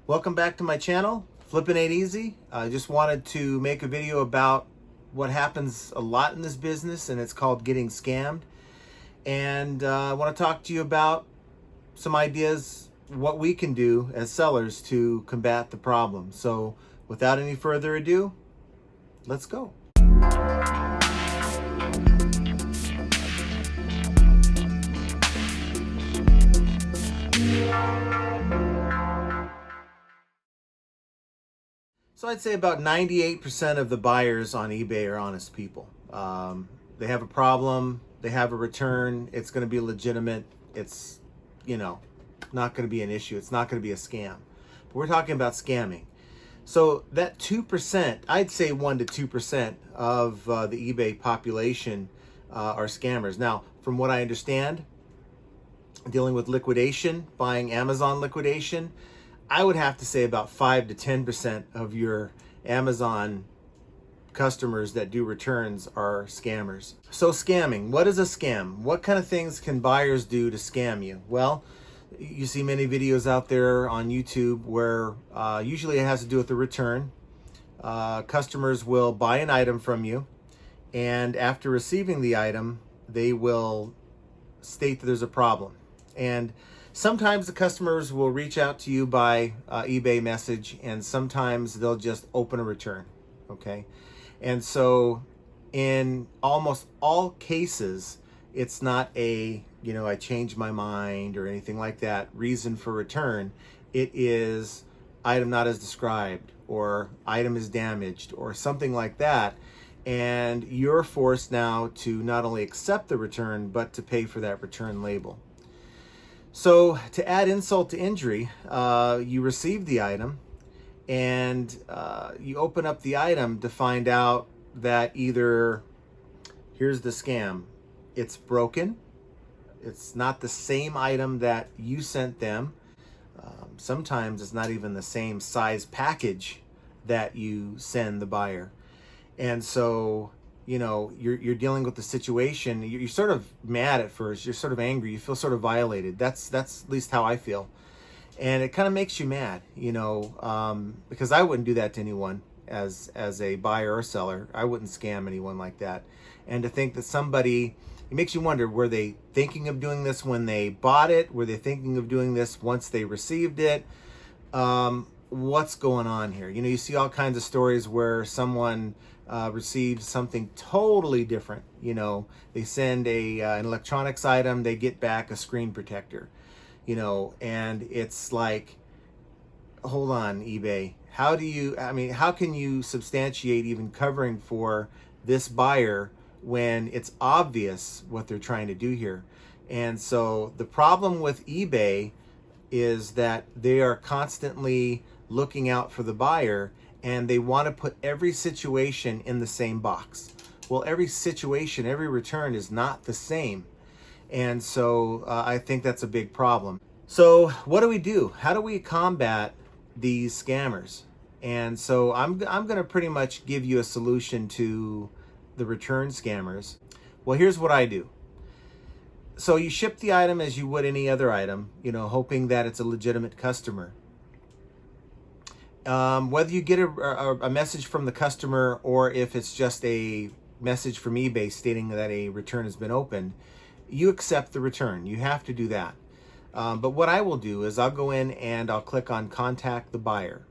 Welcome back to my channel, Flippin' Ain't Easy. I just wanted to make a video about what happens a lot in this business, and it's called getting scammed. And I want to talk to you about some ideas, what we can do as sellers to combat the problem. So without any further ado, let's go. So I'd say about 98% of the buyers on eBay are honest people. They have a problem, they have a return, it's going to be legitimate, it's, not going to be an issue, it's not going to be a scam. But we're talking about scamming. So that 2%, I'd say 1 to 2% of the eBay population are scammers. Now, from what I understand, dealing with liquidation, buying Amazon liquidation, I would have to say about 5 to 10% of your Amazon customers that do returns are scammers. So scamming, what is a scam? What kind of things can buyers do to scam you? Well, you see many videos out there on YouTube where usually it has to do with the return. Customers will buy an item from you, and after receiving the item, they will state that there's a problem. And sometimes the customers will reach out to you by eBay message, and sometimes they'll just open a return, okay? And so in almost all cases, it's not a, I changed my mind or anything like that, reason for return. It is item not as described, or item is damaged, or something like that. And you're forced now to not only accept the return, but to pay for that return label. So to add insult to injury, you receive the item and you open up the item to find out that either, here's the scam, it's broken, it's not the same item that you sent them. Sometimes it's not even the same size package that you send the buyer. And so you're dealing with the situation. You're sort of mad at first. You're sort of angry. You feel sort of violated. That's at least how I feel. And it kind of makes you mad, because I wouldn't do that to anyone as a buyer or seller. I wouldn't scam anyone like that. And to think that somebody, it makes you wonder, were they thinking of doing this when they bought it? Were they thinking of doing this once they received it? What's going on here? You see all kinds of stories where someone receives something totally different. They send an electronics item, they get back a screen protector, and it's like, hold on, eBay, how can you substantiate even covering for this buyer when it's obvious what they're trying to do here? And so the problem with eBay is that they are constantly looking out for the buyer, and they want to put every situation in the same box. Well, every situation, every return is not the same. And so I think that's a big problem. So what do we do? How do we combat these scammers? And so I'm going to pretty much give you a solution to the return scammers. Well, here's what I do. So you ship the item as you would any other item, hoping that it's a legitimate customer. Whether you get a message from the customer or if it's just a message from eBay stating that a return has been opened, you accept the return. You have to do that. But what I will do is I'll go in and I'll click on contact the buyer.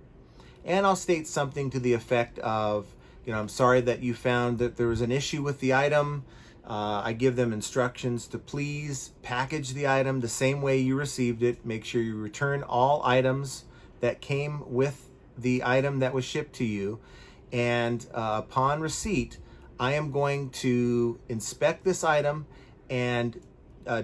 And I'll state something to the effect of, I'm sorry that you found that there was an issue with the item. I give them instructions to please package the item the same way you received it. Make sure you return all items that came with the item that was shipped to you. And upon receipt, I am going to inspect this item and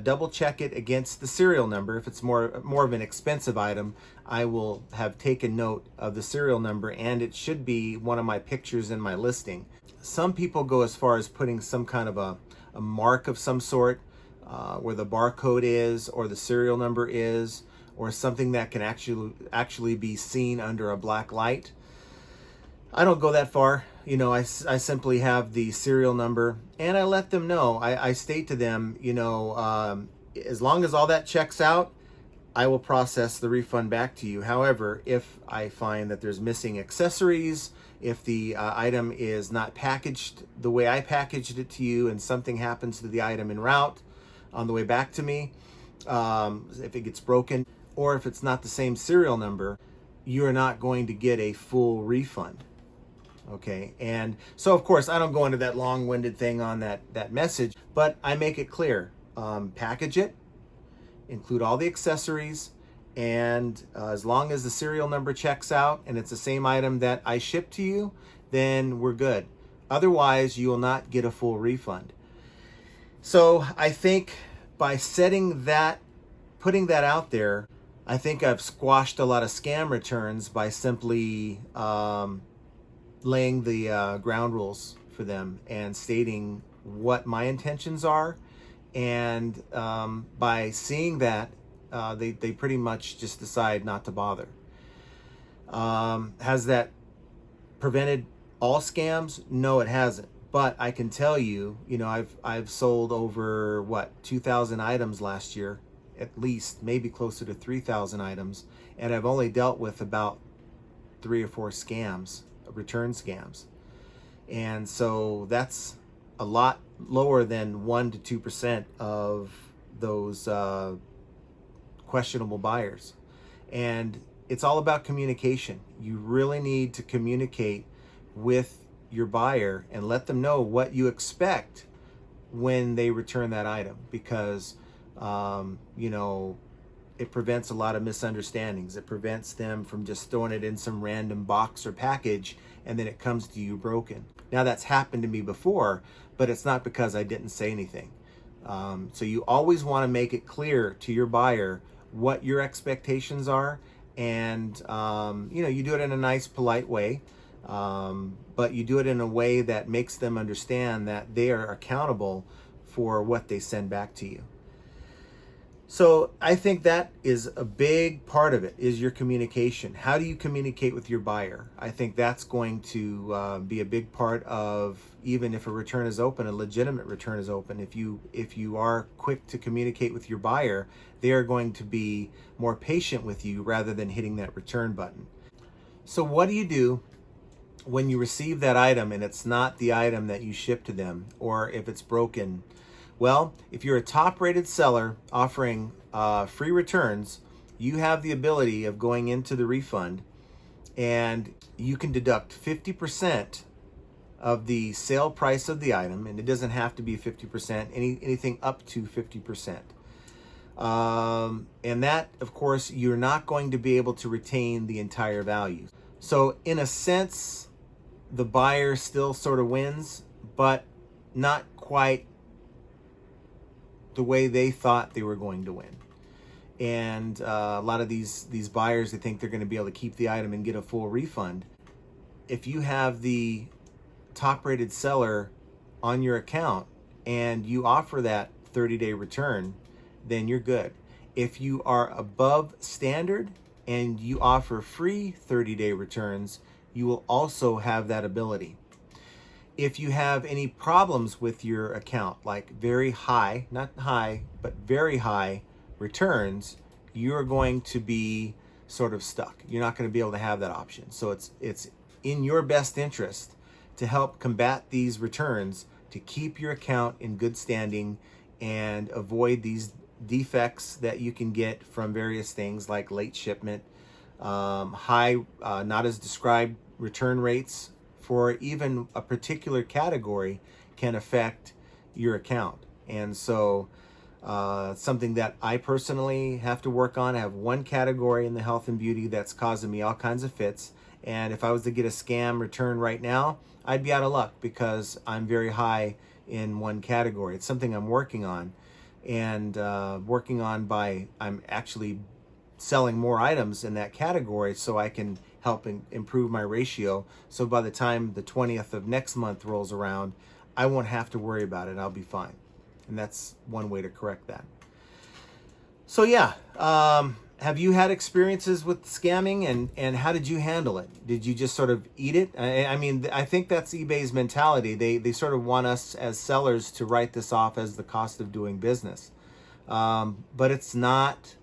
double check it against the serial number. If it's more of an expensive item, I will have taken note of the serial number, and it should be one of my pictures in my listing. Some people go as far as putting some kind of a mark of some sort where the barcode is or the serial number is, or something that can actually be seen under a black light. I don't go that far. I simply have the serial number, and I let them know. I state to them, as long as all that checks out, I will process the refund back to you. However, if I find that there's missing accessories, if the item is not packaged the way I packaged it to you and something happens to the item en route on the way back to me, if it gets broken, or if it's not the same serial number, you're not going to get a full refund. Okay, and so of course I don't go into that long-winded thing on that message, but I make it clear. Package it, include all the accessories, and as long as the serial number checks out and it's the same item that I shipped to you, then we're good. Otherwise, you will not get a full refund. So I think by setting that, putting that out there, I think I've squashed a lot of scam returns by simply laying the ground rules for them and stating what my intentions are. And by seeing that, they pretty much just decide not to bother. Has that prevented all scams? No, it hasn't. But I can tell you, I've sold over 2,000 items last year, at least, maybe closer to 3,000 items, and I've only dealt with about 3 or 4 scams, return scams. And so that's a lot lower than 1% to 2% of those questionable buyers. And it's all about communication. You really need to communicate with your buyer and let them know what you expect when they return that item, because it prevents a lot of misunderstandings. It prevents them from just throwing it in some random box or package and then it comes to you broken. Now, that's happened to me before, but it's not because I didn't say anything. So you always want to make it clear to your buyer what your expectations are, and you do it in a nice, polite way, but you do it in a way that makes them understand that they are accountable for what they send back to you. So I think that is a big part of it, is your communication. How do you communicate with your buyer? I think that's going to be a big part of, even if a return is open, a legitimate return is open. If you are quick to communicate with your buyer, they are going to be more patient with you rather than hitting that return button. So what do you do when you receive that item and it's not the item that you shipped to them, or if it's broken? Well, if you're a top-rated seller offering free returns, you have the ability of going into the refund, and you can deduct 50% of the sale price of the item, and it doesn't have to be 50%, anything up to 50%. And that, of course, you're not going to be able to retain the entire value. So in a sense, the buyer still sort of wins, but not quite the way they thought they were going to win. And a lot of these buyers, they think they're going to be able to keep the item and get a full refund. If you have the top-rated seller on your account and you offer that 30-day return, then you're good. If you are above standard and you offer free 30-day returns, you will also have that ability. If you have any problems with your account, like very high, not high, but very high returns, you're going to be sort of stuck. You're not going to be able to have that option. So it's in your best interest to help combat these returns, to keep your account in good standing and avoid these defects that you can get from various things like late shipment, high, not as described return rates for even a particular category can affect your account. And so something that I personally have to work on. I have one category in the health and beauty that's causing me all kinds of fits. And if I was to get a scam return right now, I'd be out of luck because I'm very high in one category. It's something I'm working on, and I'm actually selling more items in that category so I can help improve my ratio. So by the time the 20th of next month rolls around, I won't have to worry about it. I'll be fine. And that's one way to correct that. So yeah, have you had experiences with scamming, and how did you handle it? Did you just sort of eat it? I mean, I think that's eBay's mentality. They sort of want us as sellers to write this off as the cost of doing business. But it's not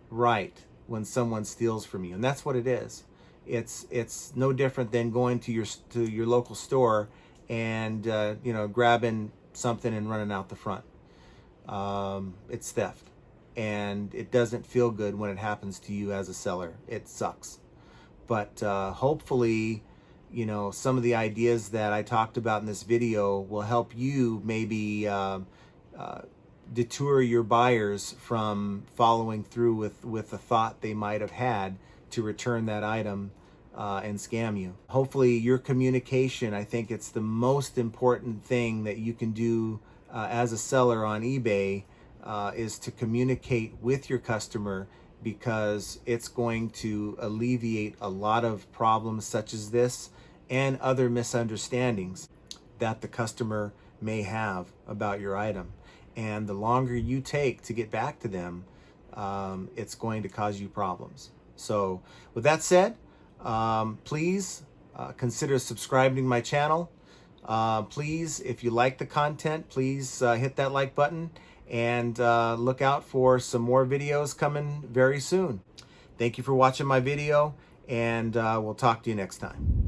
right when someone steals from you, and that's what it is. It's no different than going to your local store and grabbing something and running out the front. It's theft, and it doesn't feel good when it happens to you as a seller. It sucks. But hopefully, some of the ideas that I talked about in this video will help you maybe detour your buyers from following through with the thought they might have had to return that item and scam you. Hopefully your communication, I think it's the most important thing that you can do as a seller on eBay, is to communicate with your customer, because it's going to alleviate a lot of problems such as this and other misunderstandings that the customer may have about your item. And the longer you take to get back to them, it's going to cause you problems. So with that said, please consider subscribing to my channel. Please, if you like the content, please hit that like button, and look out for some more videos coming very soon. Thank you for watching my video, and we'll talk to you next time.